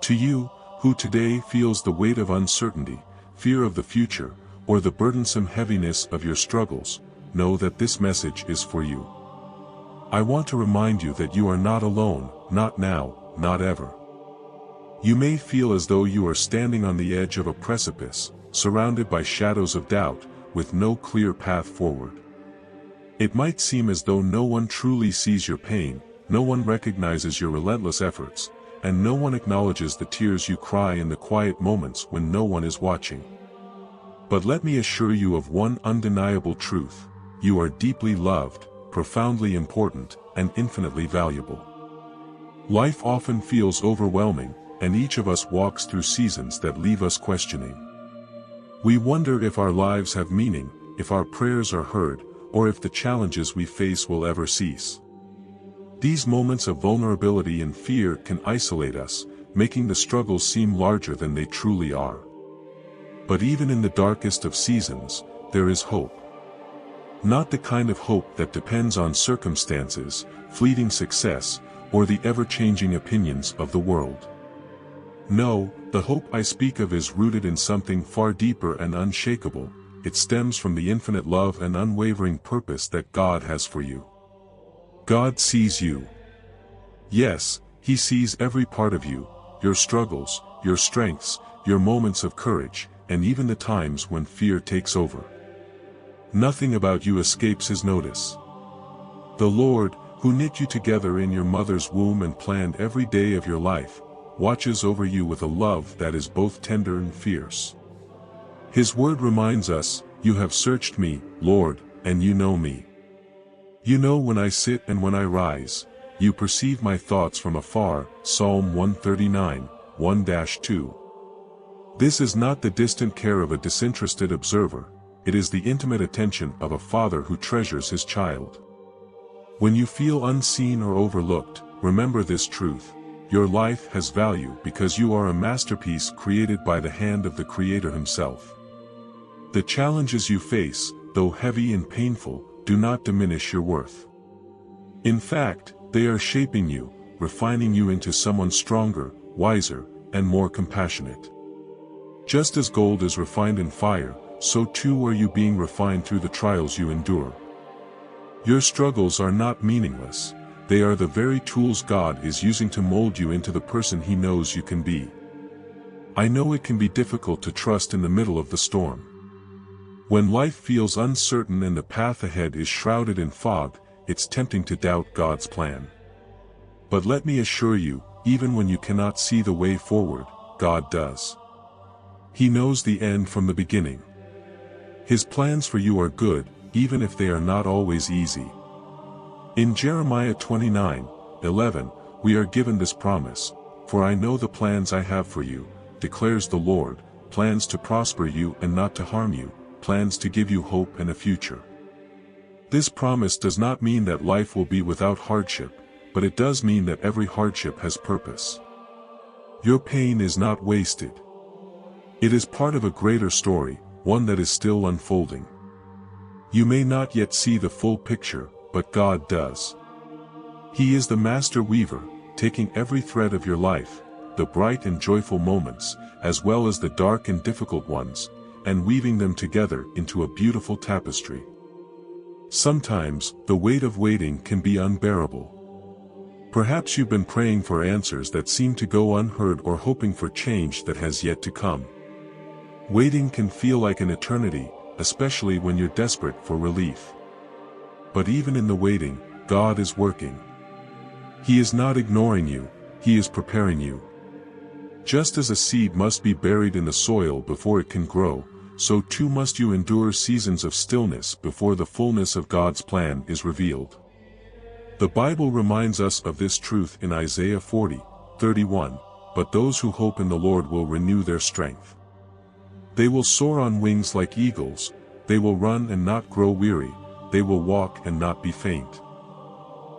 To you, who today feels the weight of uncertainty, fear of the future, or the burdensome heaviness of your struggles, know that this message is for you. I want to remind you that you are not alone, not now, not ever. You may feel as though you are standing on the edge of a precipice, surrounded by shadows of doubt, with no clear path forward. It might seem as though no one truly sees your pain, no one recognizes your relentless efforts, and no one acknowledges the tears you cry in the quiet moments when no one is watching. But let me assure you of one undeniable truth: you are deeply loved, profoundly important, and infinitely valuable. Life often feels overwhelming, and each of us walks through seasons that leave us questioning. We wonder if our lives have meaning, if our prayers are heard, or if the challenges we face will ever cease. These moments of vulnerability and fear can isolate us, making the struggles seem larger than they truly are. But even in the darkest of seasons, there is hope. Not the kind of hope that depends on circumstances, fleeting success, or the ever-changing opinions of the world. No, the hope I speak of is rooted in something far deeper and unshakable. It stems from the infinite love and unwavering purpose that God has for you. God sees you. Yes, He sees every part of you, your struggles, your strengths, your moments of courage, and even the times when fear takes over. Nothing about you escapes His notice. The Lord, who knit you together in your mother's womb and planned every day of your life, watches over you with a love that is both tender and fierce. His word reminds us, "You have searched me, Lord, and you know me. You know when I sit and when I rise, you perceive my thoughts from afar." Psalm 139, 1-2. This is not the distant care of a disinterested observer, it is the intimate attention of a father who treasures his child. When you feel unseen or overlooked, remember this truth: your life has value because you are a masterpiece created by the hand of the Creator Himself. The challenges you face, though heavy and painful, do not diminish your worth. In fact, they are shaping you, refining you into someone stronger, wiser, and more compassionate. Just as gold is refined in fire, so too are you being refined through the trials you endure. Your struggles are not meaningless, they are the very tools God is using to mold you into the person He knows you can be. I know it can be difficult to trust in the middle of the storm. When life feels uncertain and the path ahead is shrouded in fog, it's tempting to doubt God's plan. But let me assure you, even when you cannot see the way forward, God does. He knows the end from the beginning. His plans for you are good, even if they are not always easy. In Jeremiah 29:11, we are given this promise: "For I know the plans I have for you, declares the Lord, plans to prosper you and not to harm you, plans to give you hope and a future." This promise does not mean that life will be without hardship, but it does mean that every hardship has purpose. Your pain is not wasted. It is part of a greater story, one that is still unfolding. You may not yet see the full picture, but God does. He is the master weaver, taking every thread of your life, the bright and joyful moments, as well as the dark and difficult ones, and weaving them together into a beautiful tapestry. Sometimes, the weight of waiting can be unbearable. Perhaps you've been praying for answers that seem to go unheard or hoping for change that has yet to come. Waiting can feel like an eternity, especially when you're desperate for relief. But even in the waiting, God is working. He is not ignoring you, He is preparing you. Just as a seed must be buried in the soil before it can grow, so too must you endure seasons of stillness before the fullness of God's plan is revealed. The Bible reminds us of this truth in Isaiah 40:31, "But those who hope in the Lord will renew their strength. They will soar on wings like eagles, they will run and not grow weary, they will walk and not be faint."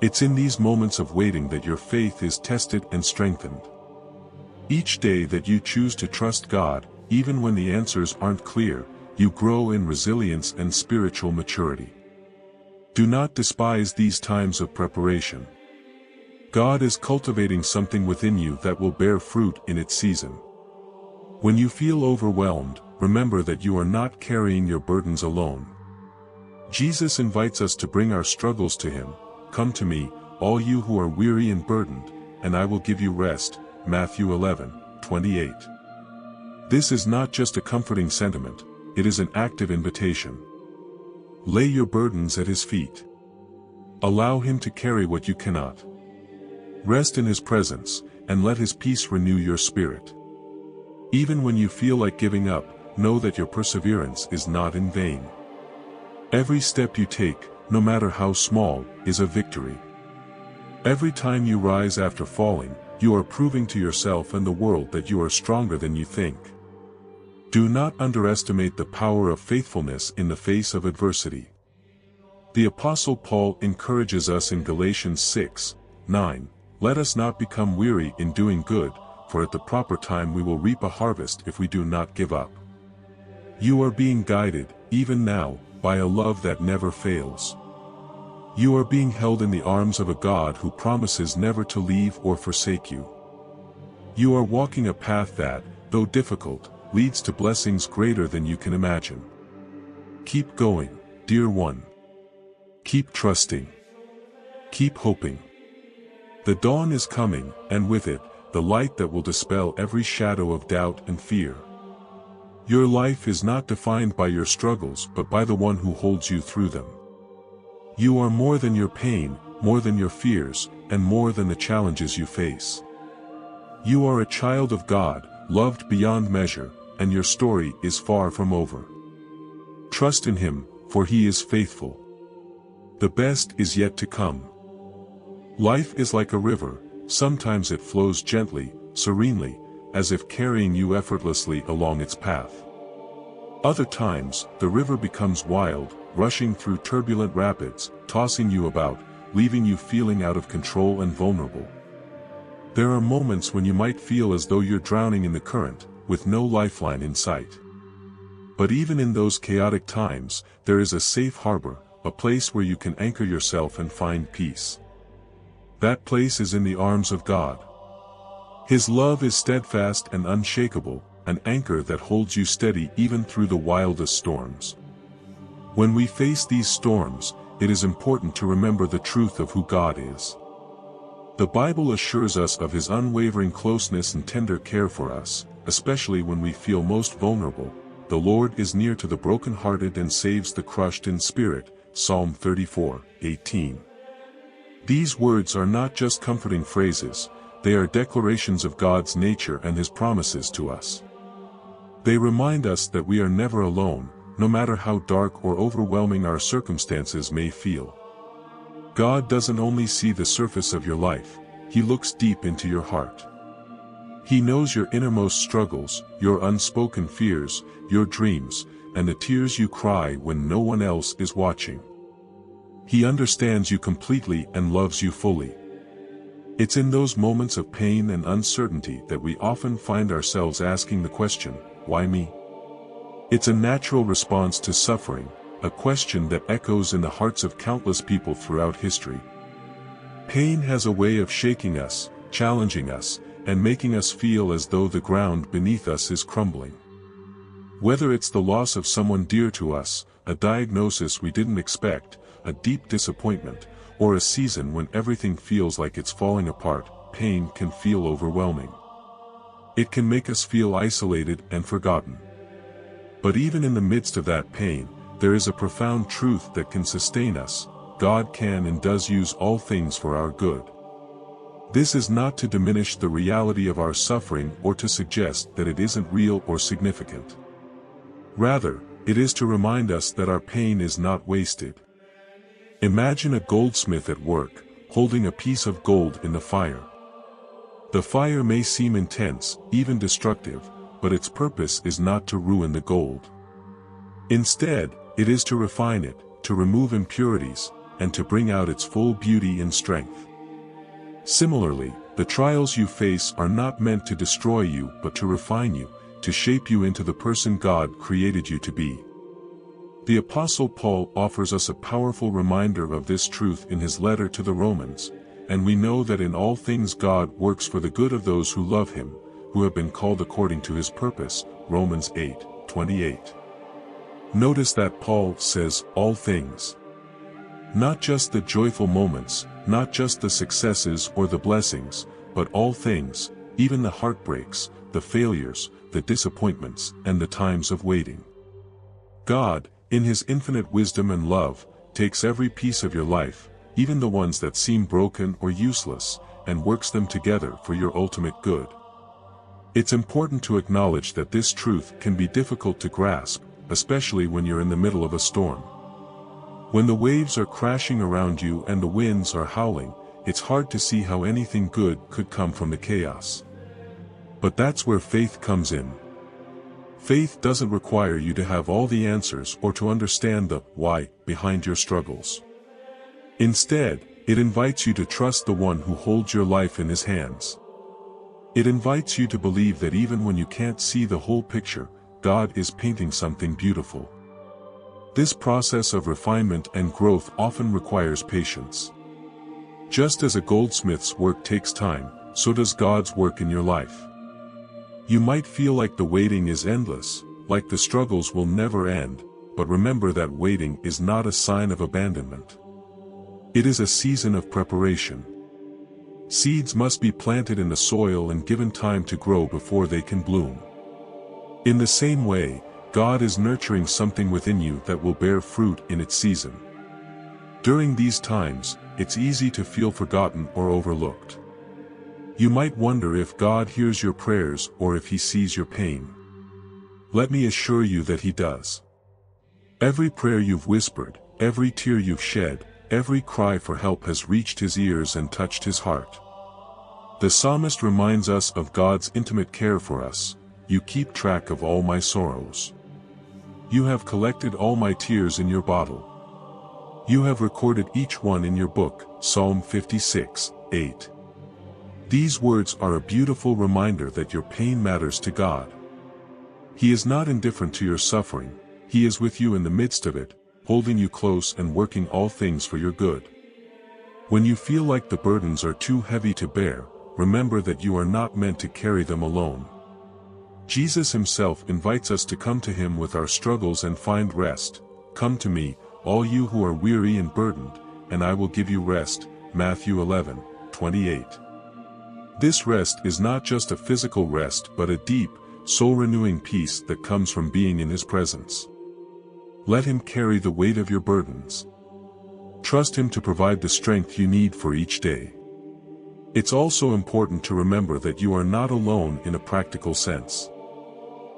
It's in these moments of waiting that your faith is tested and strengthened. Each day that you choose to trust God, even when the answers aren't clear, you grow in resilience and spiritual maturity. Do not despise these times of preparation. God is cultivating something within you that will bear fruit in its season. When you feel overwhelmed, remember that you are not carrying your burdens alone. Jesus invites us to bring our struggles to Him. "Come to me, all you who are weary and burdened, and I will give you rest." Matthew 11:28. This is not just a comforting sentiment, it is an active invitation. Lay your burdens at His feet. Allow Him to carry what you cannot. Rest in His presence, and let His peace renew your spirit. Even when you feel like giving up, know that your perseverance is not in vain. Every step you take, no matter how small, is a victory. Every time you rise after falling, you are proving to yourself and the world that you are stronger than you think. Do not underestimate the power of faithfulness in the face of adversity. The Apostle Paul encourages us in Galatians 6:9, "Let us not become weary in doing good, for at the proper time we will reap a harvest if we do not give up." You are being guided, even now, by a love that never fails. You are being held in the arms of a God who promises never to leave or forsake you. You are walking a path that, though difficult, leads to blessings greater than you can imagine. Keep going, dear one. Keep trusting. Keep hoping. The dawn is coming, and with it, the light that will dispel every shadow of doubt and fear. Your life is not defined by your struggles but by the one who holds you through them. You are more than your pain, more than your fears, and more than the challenges you face. You are a child of God, loved beyond measure, and your story is far from over. Trust in Him, for He is faithful. The best is yet to come. Life is like a river, sometimes it flows gently, serenely, as if carrying you effortlessly along its path. Other times, the river becomes wild, rushing through turbulent rapids, tossing you about, leaving you feeling out of control and vulnerable. There are moments when you might feel as though you're drowning in the current, with no lifeline in sight. But even in those chaotic times, there is a safe harbor, a place where you can anchor yourself and find peace. That place is in the arms of God. His love is steadfast and unshakable, an anchor that holds you steady even through the wildest storms. When we face these storms, it is important to remember the truth of who God is. The Bible assures us of His unwavering closeness and tender care for us, especially when we feel most vulnerable. "The Lord is near to the brokenhearted and saves the crushed in spirit." Psalm 34:18. These words are not just comforting phrases, they are declarations of God's nature and His promises to us. They remind us that we are never alone, no matter how dark or overwhelming our circumstances may feel. God doesn't only see the surface of your life, He looks deep into your heart. He knows your innermost struggles, your unspoken fears, your dreams, and the tears you cry when no one else is watching. He understands you completely and loves you fully. It's in those moments of pain and uncertainty that we often find ourselves asking the question, "Why me?" It's a natural response to suffering, a question that echoes in the hearts of countless people throughout history. Pain has a way of shaking us, challenging us, and making us feel as though the ground beneath us is crumbling. Whether it's the loss of someone dear to us, a diagnosis we didn't expect, a deep disappointment, or a season when everything feels like it's falling apart, pain can feel overwhelming. It can make us feel isolated and forgotten. But even in the midst of that pain, there is a profound truth that can sustain us: God can and does use all things for our good. This is not to diminish the reality of our suffering or to suggest that it isn't real or significant. Rather, it is to remind us that our pain is not wasted. Imagine a goldsmith at work, holding a piece of gold in the fire. The fire may seem intense, even destructive, but its purpose is not to ruin the gold. Instead, it is to refine it, to remove impurities, and to bring out its full beauty and strength. Similarly, the trials you face are not meant to destroy you but to refine you, to shape you into the person God created you to be. The Apostle Paul offers us a powerful reminder of this truth in his letter to the Romans, and we know that in all things God works for the good of those who love him, who have been called according to his purpose. Romans 8:28. Notice that Paul says, all things. Not just the joyful moments, not just the successes or the blessings, but all things, even the heartbreaks, the failures, the disappointments, and the times of waiting. God, in his infinite wisdom and love, takes every piece of your life, even the ones that seem broken or useless, and works them together for your ultimate good. It's important to acknowledge that this truth can be difficult to grasp, especially when you're in the middle of a storm. When the waves are crashing around you and the winds are howling, it's hard to see how anything good could come from the chaos. But that's where faith comes in. Faith doesn't require you to have all the answers or to understand the why behind your struggles. Instead, it invites you to trust the one who holds your life in his hands. It invites you to believe that even when you can't see the whole picture, God is painting something beautiful. This process of refinement and growth often requires patience. Just as a goldsmith's work takes time, so does God's work in your life. You might feel like the waiting is endless, like the struggles will never end, but remember that waiting is not a sign of abandonment. It is a season of preparation. Seeds must be planted in the soil and given time to grow before they can bloom. In the same way, God is nurturing something within you that will bear fruit in its season. During these times, it's easy to feel forgotten or overlooked. You might wonder if God hears your prayers or if he sees your pain. Let me assure you that he does. Every prayer you've whispered, every tear you've shed, every cry for help has reached his ears and touched his heart. The psalmist reminds us of God's intimate care for us. You keep track of all my sorrows. You have collected all my tears in your bottle. You have recorded each one in your book. Psalm 56:8. These words are a beautiful reminder that your pain matters to God. He is not indifferent to your suffering, he is with you in the midst of it, holding you close and working all things for your good. When you feel like the burdens are too heavy to bear, remember that you are not meant to carry them alone. Jesus himself invites us to come to him with our struggles and find rest. Come to me, all you who are weary and burdened, and I will give you rest. Matthew 11:28. This rest is not just a physical rest but a deep, soul-renewing peace that comes from being in his presence. Let him carry the weight of your burdens. Trust him to provide the strength you need for each day. It's also important to remember that you are not alone in a practical sense.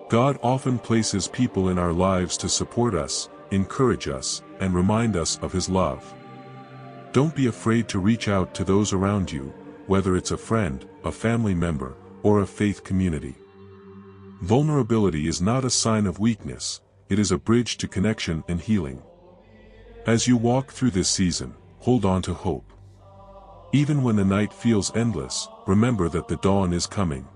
God often places people in our lives to support us, encourage us, and remind us of his love. Don't be afraid to reach out to those around you, whether it's a friend, a family member, or a faith community. Vulnerability is not a sign of weakness, it is a bridge to connection and healing. As you walk through this season, hold on to hope. Even when the night feels endless, remember that the dawn is coming.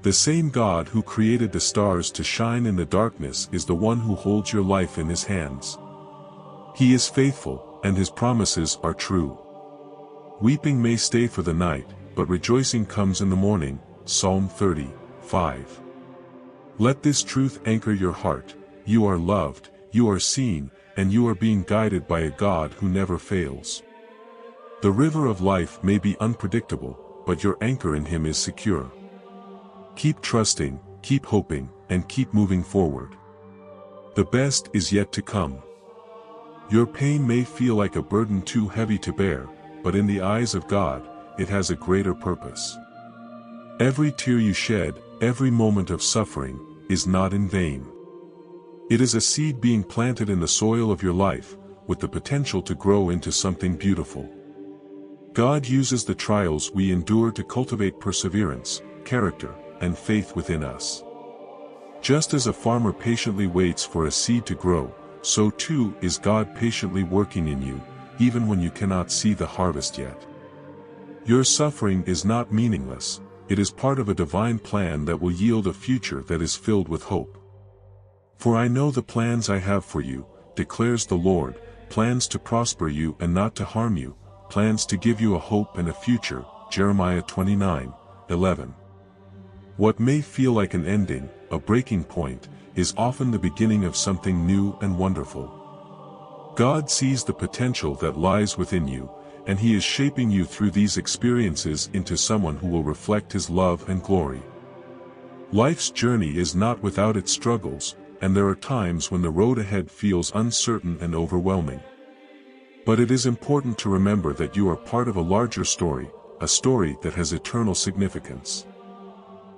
The same God who created the stars to shine in the darkness is the one who holds your life in his hands. He is faithful, and his promises are true. Weeping may stay for the night, but rejoicing comes in the morning. Psalm 30:5. Let this truth anchor your heart. You are loved, you are seen, and you are being guided by a God who never fails. The river of life may be unpredictable, but your anchor in him is secure. Keep trusting, keep hoping, and keep moving forward. The best is yet to come. Your pain may feel like a burden too heavy to bear, but in the eyes of God, it has a greater purpose. Every tear you shed, every moment of suffering, is not in vain. It is a seed being planted in the soil of your life, with the potential to grow into something beautiful. God uses the trials we endure to cultivate perseverance, character, and faith within us. Just as a farmer patiently waits for a seed to grow, so too is God patiently working in you, even when you cannot see the harvest yet. Your suffering is not meaningless, it is part of a divine plan that will yield a future that is filled with hope. For I know the plans I have for you, declares the Lord, plans to prosper you and not to harm you, plans to give you a hope and a future, Jeremiah 29:11. What may feel like an ending, a breaking point, is often the beginning of something new and wonderful. God sees the potential that lies within you, and He is shaping you through these experiences into someone who will reflect His love and glory. Life's journey is not without its struggles, and there are times when the road ahead feels uncertain and overwhelming. But it is important to remember that you are part of a larger story, a story that has eternal significance.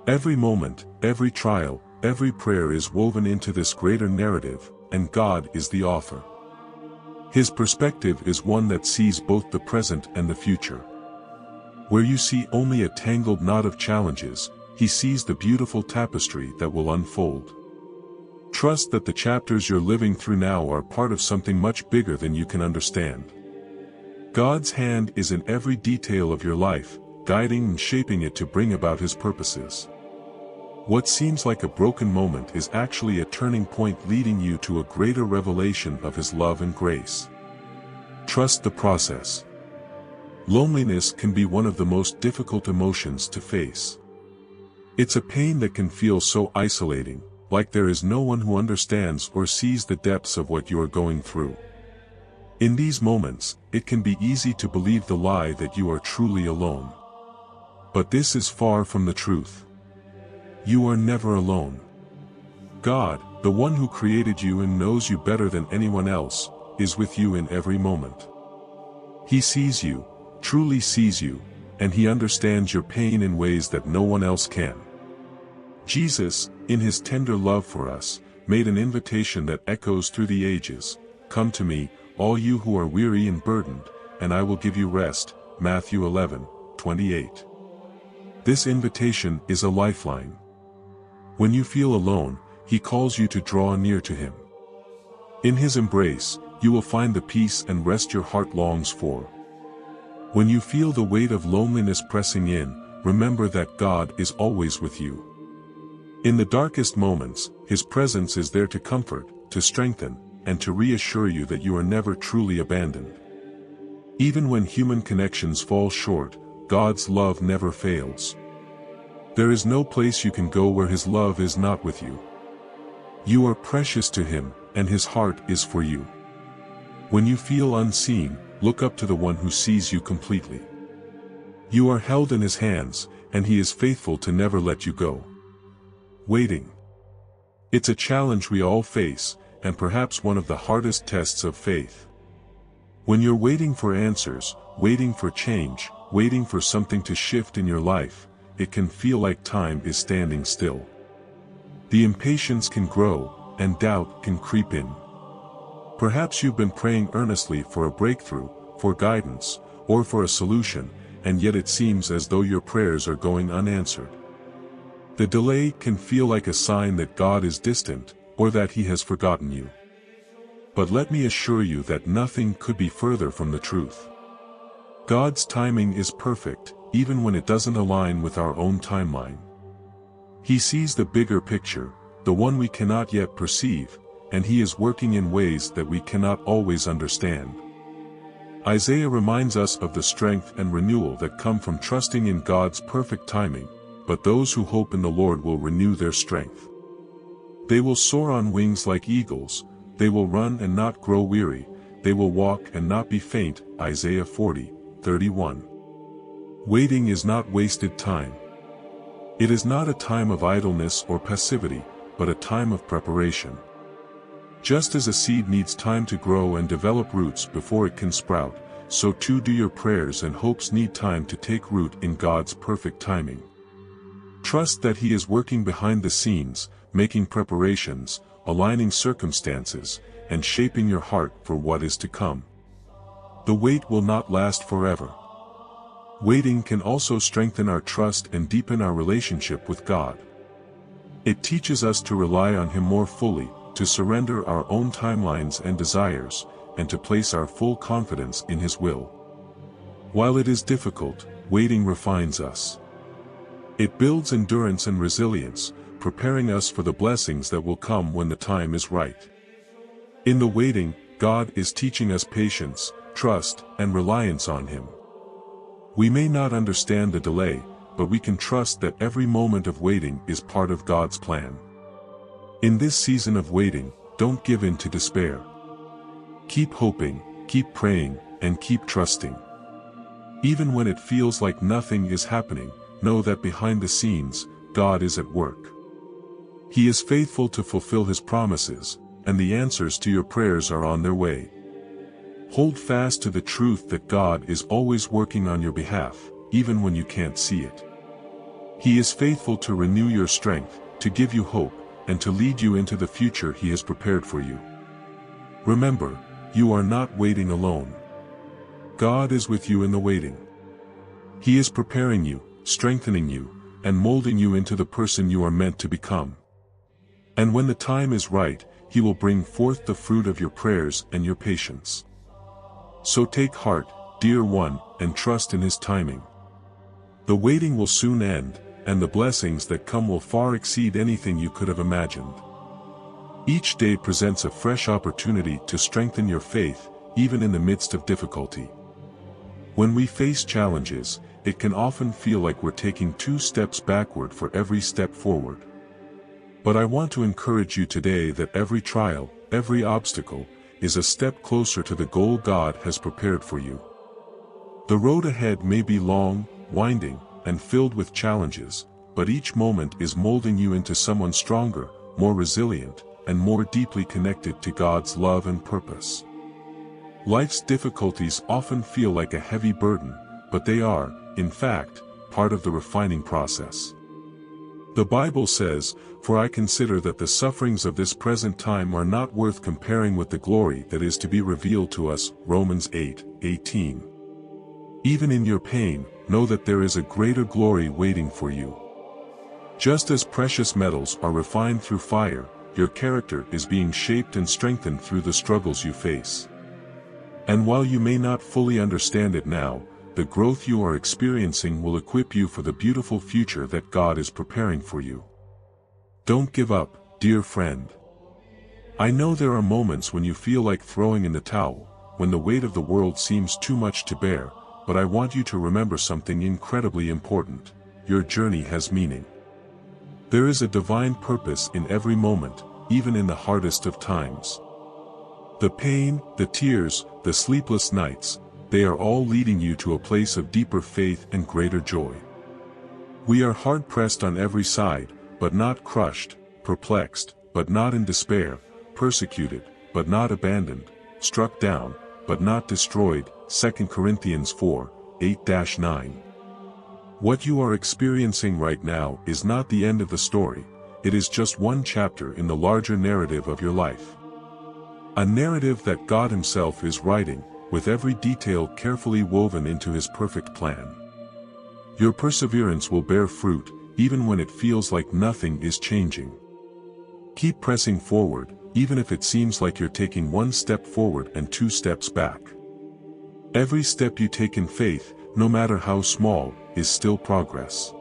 Every moment, every trial, every prayer is woven into this greater narrative, and God is the author. His perspective is one that sees both the present and the future. Where you see only a tangled knot of challenges, He sees the beautiful tapestry that will unfold. Trust that the chapters you're living through now are part of something much bigger than you can understand. God's hand is in every detail of your life, guiding and shaping it to bring about His purposes. What seems like a broken moment is actually a turning point leading you to a greater revelation of His love and grace. Trust the process. Loneliness can be one of the most difficult emotions to face. It's a pain that can feel so isolating, like there is no one who understands or sees the depths of what you are going through. In these moments, it can be easy to believe the lie that you are truly alone. But this is far from the truth. You are never alone. God, the one who created you and knows you better than anyone else, is with you in every moment. He sees you, truly sees you, and He understands your pain in ways that no one else can. Jesus, in His tender love for us, made an invitation that echoes through the ages. Come to me, all you who are weary and burdened, and I will give you rest. Matthew 11:28. This invitation is a lifeline. When you feel alone, He calls you to draw near to Him. In His embrace, you will find the peace and rest your heart longs for. When you feel the weight of loneliness pressing in, remember that God is always with you. In the darkest moments, His presence is there to comfort, to strengthen, and to reassure you that you are never truly abandoned. Even when human connections fall short, God's love never fails. There is no place you can go where His love is not with you. You are precious to Him, and His heart is for you. When you feel unseen, look up to the one who sees you completely. You are held in His hands, and He is faithful to never let you go. Waiting. It's a challenge we all face, and perhaps one of the hardest tests of faith. When you're waiting for answers, waiting for change, waiting for something to shift in your life, it can feel like time is standing still. The impatience can grow, and doubt can creep in. Perhaps you've been praying earnestly for a breakthrough, for guidance, or for a solution, and yet it seems as though your prayers are going unanswered. The delay can feel like a sign that God is distant, or that He has forgotten you. But let me assure you that nothing could be further from the truth. God's timing is perfect, even when it doesn't align with our own timeline. He sees the bigger picture, the one we cannot yet perceive, and He is working in ways that we cannot always understand. Isaiah reminds us of the strength and renewal that come from trusting in God's perfect timing, but those who hope in the Lord will renew their strength. They will soar on wings like eagles, they will run and not grow weary, they will walk and not be faint. Isaiah 40:31. Waiting is not wasted time. It is not a time of idleness or passivity, but a time of preparation. Just as a seed needs time to grow and develop roots before it can sprout, so too do your prayers and hopes need time to take root in God's perfect timing. Trust that He is working behind the scenes, making preparations, aligning circumstances, and shaping your heart for what is to come. The wait will not last forever. Waiting can also strengthen our trust and deepen our relationship with God. It teaches us to rely on Him more fully, to surrender our own timelines and desires, and to place our full confidence in His will. While it is difficult, waiting refines us. It builds endurance and resilience, preparing us for the blessings that will come when the time is right. In the waiting, God is teaching us patience, trust, and reliance on Him. We may not understand the delay, but we can trust that every moment of waiting is part of God's plan. In this season of waiting, don't give in to despair. Keep hoping, keep praying, and keep trusting. Even when it feels like nothing is happening, know that behind the scenes, God is at work. He is faithful to fulfill His promises, and the answers to your prayers are on their way. Hold fast to the truth that God is always working on your behalf, even when you can't see it. He is faithful to renew your strength, to give you hope, and to lead you into the future He has prepared for you. Remember, you are not waiting alone. God is with you in the waiting. He is preparing you, strengthening you, and molding you into the person you are meant to become. And when the time is right, He will bring forth the fruit of your prayers and your patience. So take heart, dear one, and trust in His timing. The waiting will soon end, and the blessings that come will far exceed anything you could have imagined. Each day presents a fresh opportunity to strengthen your faith, even in the midst of difficulty. When we face challenges, it can often feel like we're taking 2 steps backward for every step forward. But I want to encourage you today that every trial, every obstacle, is a step closer to the goal God has prepared for you. The road ahead may be long, winding, and filled with challenges, but each moment is molding you into someone stronger, more resilient, and more deeply connected to God's love and purpose. Life's difficulties often feel like a heavy burden, but they are, in fact, part of the refining process. The Bible says, "For I consider that the sufferings of this present time are not worth comparing with the glory that is to be revealed to us." Romans 8:18. Even in your pain, know that there is a greater glory waiting for you. Just as precious metals are refined through fire, your character is being shaped and strengthened through the struggles you face. And while you may not fully understand it now, the growth you are experiencing will equip you for the beautiful future that God is preparing for you. Don't give up, dear friend. I know there are moments when you feel like throwing in the towel, when the weight of the world seems too much to bear, but I want you to remember something incredibly important: your journey has meaning. There is a divine purpose in every moment, even in the hardest of times. The pain, the tears, the sleepless nights, they are all leading you to a place of deeper faith and greater joy. We are hard-pressed on every side, but not crushed, perplexed, but not in despair, persecuted, but not abandoned, struck down, but not destroyed. 2 Corinthians 4:8-9. What you are experiencing right now is not the end of the story, it is just one chapter in the larger narrative of your life. A narrative that God Himself is writing, with every detail carefully woven into His perfect plan. Your perseverance will bear fruit, even when it feels like nothing is changing. Keep pressing forward, even if it seems like you're taking 1 step forward and 2 steps back. Every step you take in faith, no matter how small, is still progress.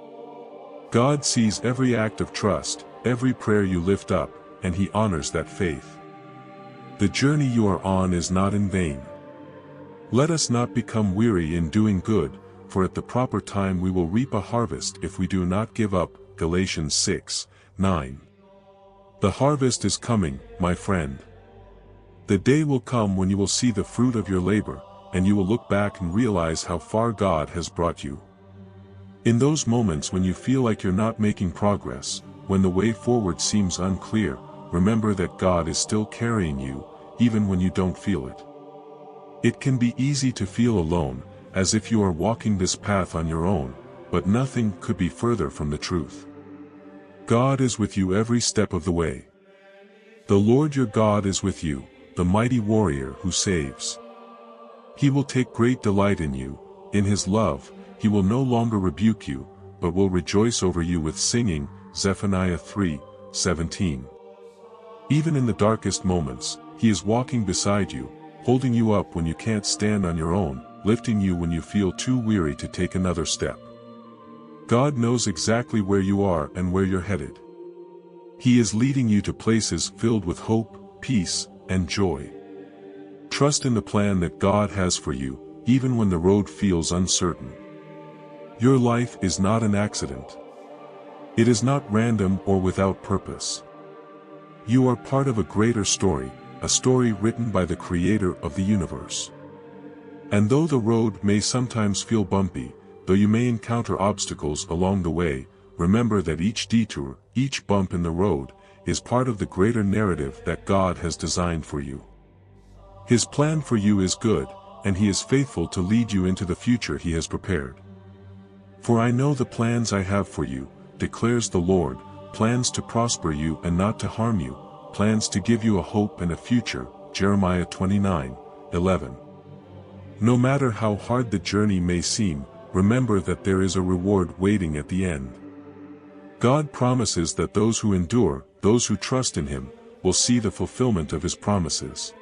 God sees every act of trust, every prayer you lift up, and He honors that faith. The journey you are on is not in vain. Let us not become weary in doing good, for at the proper time we will reap a harvest if we do not give up. Galatians 6:9. The harvest is coming, my friend. The day will come when you will see the fruit of your labor, and you will look back and realize how far God has brought you. In those moments when you feel like you're not making progress, when the way forward seems unclear, remember that God is still carrying you, even when you don't feel it. It can be easy to feel alone, as if you are walking this path on your own, but nothing could be further from the truth. God is with you every step of the way. The Lord your God is with you, the mighty warrior who saves. He will take great delight in you, in His love, He will no longer rebuke you, but will rejoice over you with singing. Zephaniah 3:17. Even in the darkest moments, He is walking beside you, holding you up when you can't stand on your own, lifting you when you feel too weary to take another step. God knows exactly where you are and where you're headed. He is leading you to places filled with hope, peace, and joy. Trust in the plan that God has for you, even when the road feels uncertain. Your life is not an accident. It is not random or without purpose. You are part of a greater story, a story written by the Creator of the universe. And though the road may sometimes feel bumpy, though you may encounter obstacles along the way, remember that each detour, each bump in the road, is part of the greater narrative that God has designed for you. His plan for you is good, and He is faithful to lead you into the future He has prepared. For I know the plans I have for you, declares the Lord, plans to prosper you and not to harm you, plans to give you a hope and a future. Jeremiah 29:11. No matter how hard the journey may seem, remember that there is a reward waiting at the end. God promises that those who endure, those who trust in Him, will see the fulfillment of His promises.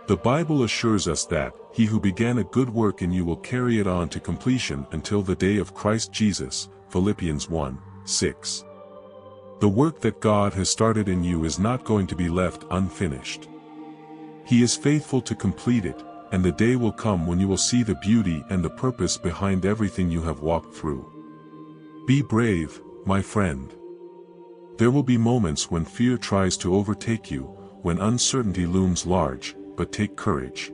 The Bible assures us that He who began a good work in you will carry it on to completion until the day of Christ Jesus. Philippians 1:6. The work that God has started in you is not going to be left unfinished. He is faithful to complete it, and the day will come when you will see the beauty and the purpose behind everything you have walked through. Be brave, my friend. There will be moments when fear tries to overtake you, when uncertainty looms large, but take courage.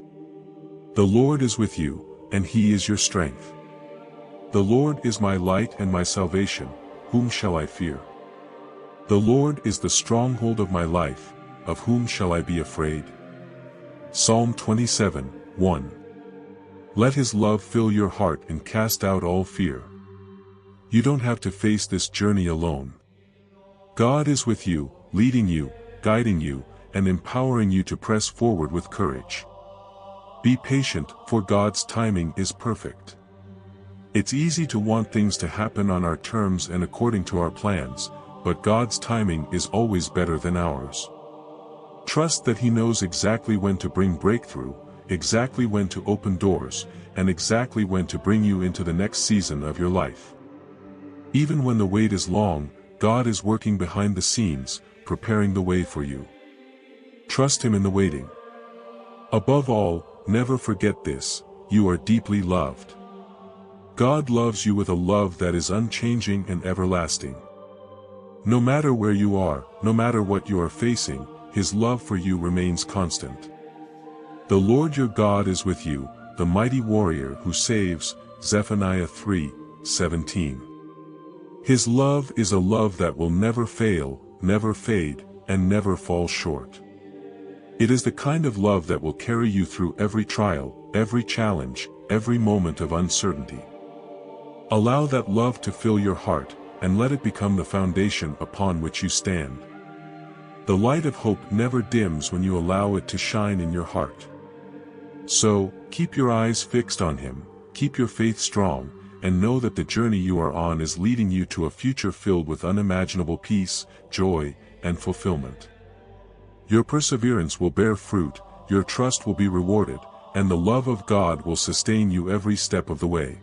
The Lord is with you, and He is your strength. The Lord is my light and my salvation, whom shall I fear? The Lord is the stronghold of my life, of whom shall I be afraid? Psalm 27:1. Let His love fill your heart and cast out all fear. You don't have to face this journey alone. God is with you, leading you, guiding you, and empowering you to press forward with courage. Be patient, for God's timing is perfect. It's easy to want things to happen on our terms and according to our plans, but God's timing is always better than ours. Trust that He knows exactly when to bring breakthrough, exactly when to open doors, and exactly when to bring you into the next season of your life. Even when the wait is long, God is working behind the scenes, preparing the way for you. Trust Him in the waiting. Above all, never forget this: you are deeply loved. God loves you with a love that is unchanging and everlasting. No matter where you are, no matter what you are facing, His love for you remains constant. The Lord your God is with you, the mighty warrior who saves. Zephaniah 3:17. His love is a love that will never fail, never fade, and never fall short. It is the kind of love that will carry you through every trial, every challenge, every moment of uncertainty. Allow that love to fill your heart, and let it become the foundation upon which you stand. The light of hope never dims when you allow it to shine in your heart. So, keep your eyes fixed on Him, keep your faith strong, and know that the journey you are on is leading you to a future filled with unimaginable peace, joy, and fulfillment. Your perseverance will bear fruit, your trust will be rewarded, and the love of God will sustain you every step of the way.